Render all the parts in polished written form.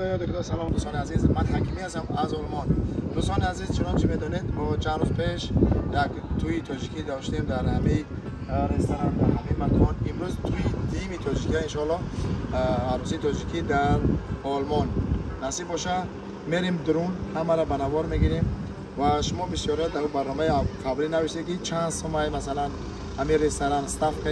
خدایا دکتر. سلام دوستان عزیز، من حکیمی هستم از آلمان. دوستان عزیز، چنانچه میدونید ما چند روز پیش توی تاجیکی داشتیم در همه رستوران، در همه مکان. امروز توی دیم تاجیکی ان شاء الله عروسی تاجیکی در آلمان نصیب باشه میریم درون همه را بنوار میگیریم و شما بسیار در برنامه خبری نوشته که چند سومای مثلا همین رستوران استاف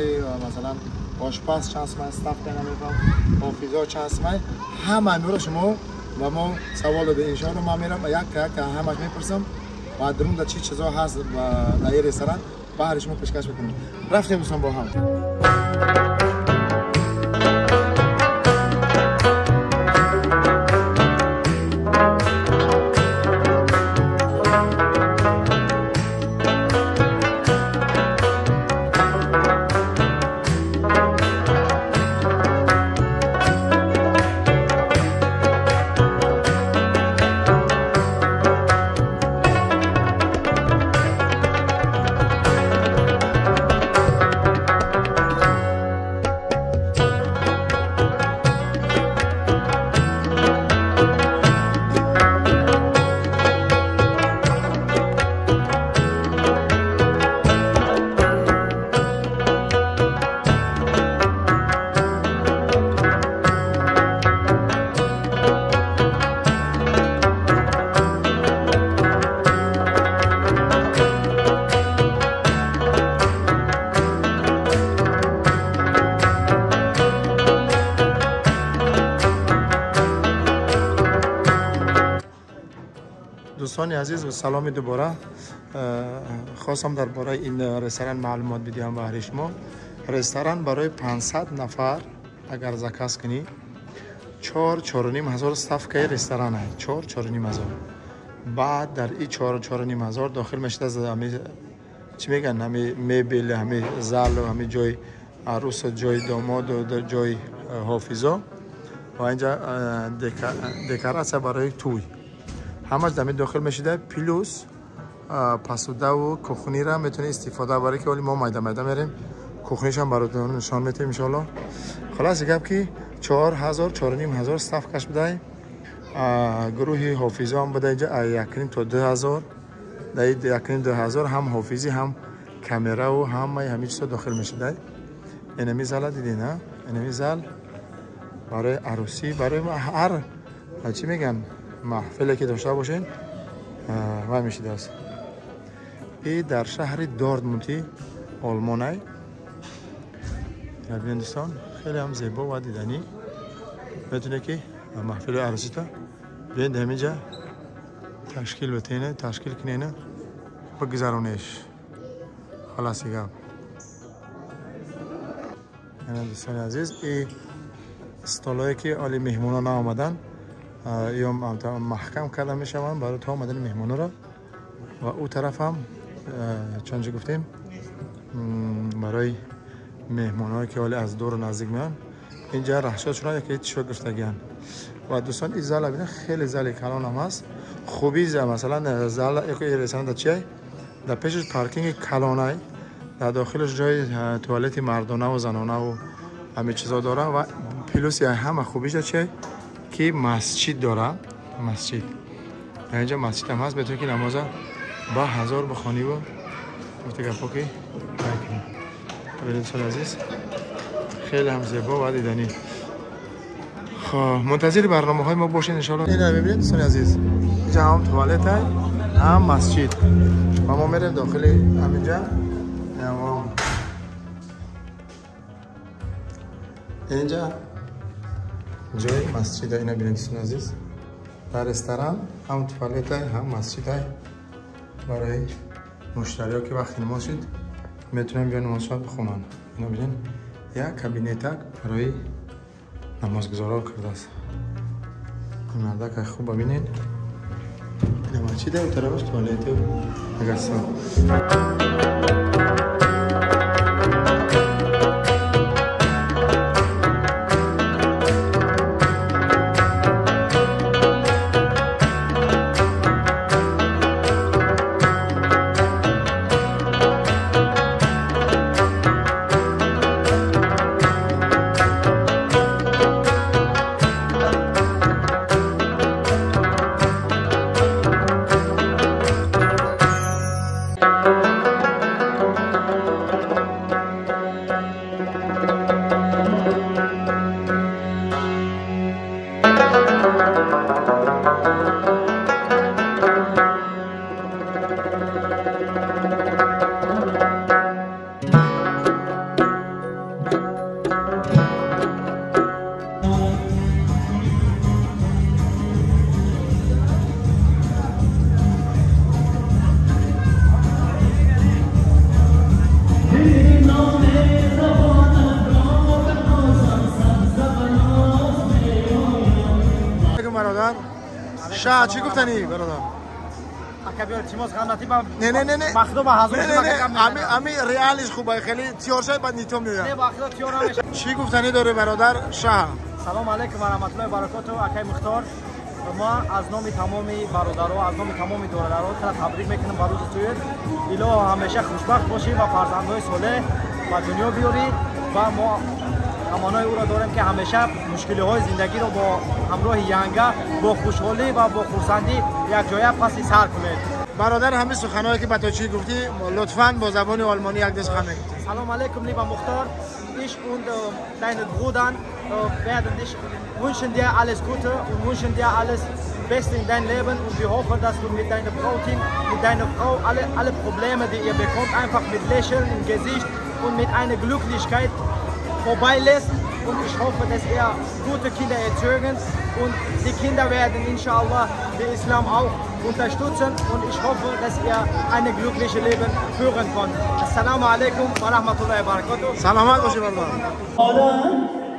مثلا آشپز چند سومای استاف نمیفهم حافظا چند سومای همه رو شما و ما سوال داده ان شاء الله ما میرم یک همش میپرسم و درون در چی چیزا هست در این رستوران بهر شما پیشکش میکنم. رفتیم دوستان با هم. دوستان عزیز و سلام دوباره. خواستم درباره این رستوران معلومات بدم برای شما. رستوران برای 500 نفر اگر زکاس کنی 4-4.5 هزار استاف که رستوران است. 4-4.5 هزار. بعد در این 4-4.5 هزار داخل میشه از همه چی میگن همه مبل، همه زال و همه جای عروس، جای داماد و جای حافظا و اینجا دکوراسیون برای توی همش دم داخل میشه. پلوس پاسوده و کوخنی را میتونه استفاده برای که ولی ما مایده میریم کوخنیش هم براتون نشان میدیم ان شاء الله. خلاص گپ که 4,000-4.5 هزار استاف کش بده. گروه حافظا هم بده اینجا 1 تا 2,000. در 1 تا 2,000 هم حافظی هم کامرا و همه چیزا داخل میشه. اینمی زال دیدین ها؟ اینمی زال برای عروسی، برای هر چی میگن محفلی که داشته باشین و میشه دست. این در شهر دورتموند آلمان است. ببینید دوستان خیلی هم زیبا و دیدنی میتونه که محفل عروسی تا بیاید همینجا تشکیل بتینه، تشکیل کنینه و گذرونش. خلاصی گپ. این دوستان عزیز این استالایی که عالی مهمونان آمدن یا محکم کرده میشوند برای تا آمدن مهمانو را و او طرف هم چنانچه گفتیم برای مهمانایی که حالی از دور و نزدیک میان اینجا رخشاشون یکی تشو گرفتگیان. و دوستان این زال ببینید خیلی زال کلان هم هست. خوبی مثلا زال یک رسانه در چیه در پیشش پارکینگ کلانه در داخلش جای توالت مردانه و زنانه و همه چیزا داره و پلوس همه خوبیش چیه که مسجد داره. مسجد اینجا مسجد هم هست بهتون که نماز با 1000 بخوانی و گفته گپا که ببینید دوستان عزیز خیلی هم زیبا و دیدنی. خب منتظر برنامه های ما باشین ان شاء الله. این ببینید دوستان عزیز اینجا هم توالت هم مسجد و ما میریم داخل همینجا. اینجا جای مسجد اینا ببینید دوستان عزیز. در رستوران هم توالت هم مسجد برای مشتری‌ها که وقتی نماز شد میتونن بیان نماز بخونن. اینا ببینید یک کابینت برای نمازگزارا کرده است. این مرده که خوب ببینید این مسجد و طرفش توالت و غسل. برادر. شاه چی گفتنی برادر؟ اکبر تیموس خاناتی با نه مخدوم حاضر امی ریالش خوبه خیلی تیور شد بعد نیتو میاد. نه باخدا تیور نمیشه. چی گفتنی داره برادر شاه؟ سلام علیکم و رحمت الله و برکاته. اکای مختار ما از نام تمام برادرها از نام تمام دورادرها تبریک میکنم بر روز تویت. ایلو همیشه خوشبخت باشی و فرزندای صالح و دنیا بیاری و ما امانای او را داریم که همیشه مشکلی های زندگی رو با همراه ینگه با خوشحالی و با خرسندی یک جای پس سر کنید. برادر همین سخنایی که تو چی گفتی لطفاً با زبان آلمانی یک دست خامه. سلام علیکم lieber Mukhtar. Ich und deine Brüder werden dich wünschen dir alles Gute und wünschen dir alles Beste in dein Leben und wir hoffen, dass du mit deiner Frau alle Probleme, die ihr bekommt, einfach mit Lächeln im Gesicht und mit einer Glücklichkeit vorbeilässt. Und ich hoffe, dass ihr gute Kinder erzeugen und die Kinder werden inshallah den Islam auch unterstützen und ich hoffe, dass ihr ein glückliches Leben führen könnt. Assalamu alaikum wa rahmatullahi wa barakatuh. Salamat bashi barda.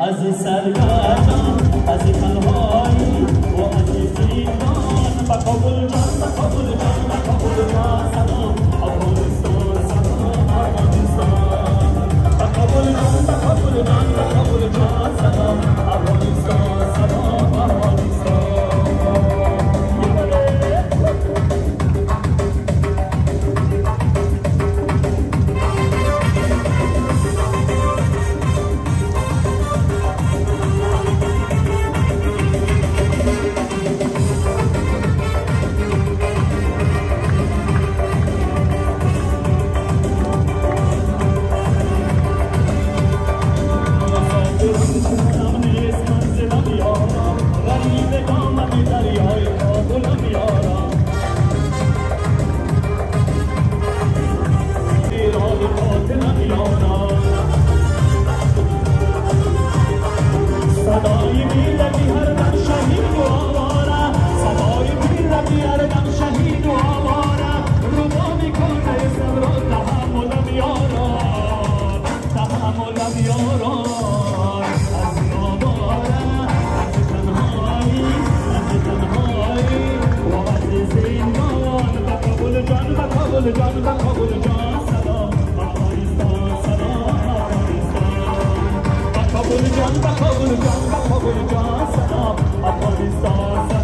Aziz sargana, aziz khalhai, wa aziz zidan, bakabul jan, bakabul jan, bakabul jan, salam, Afghanistan, salam, Afghanistan. Bakabul jan, bakabul jan, bakabul jan, salam, Afghanistan, salam, Afghanistan. Afghanistan,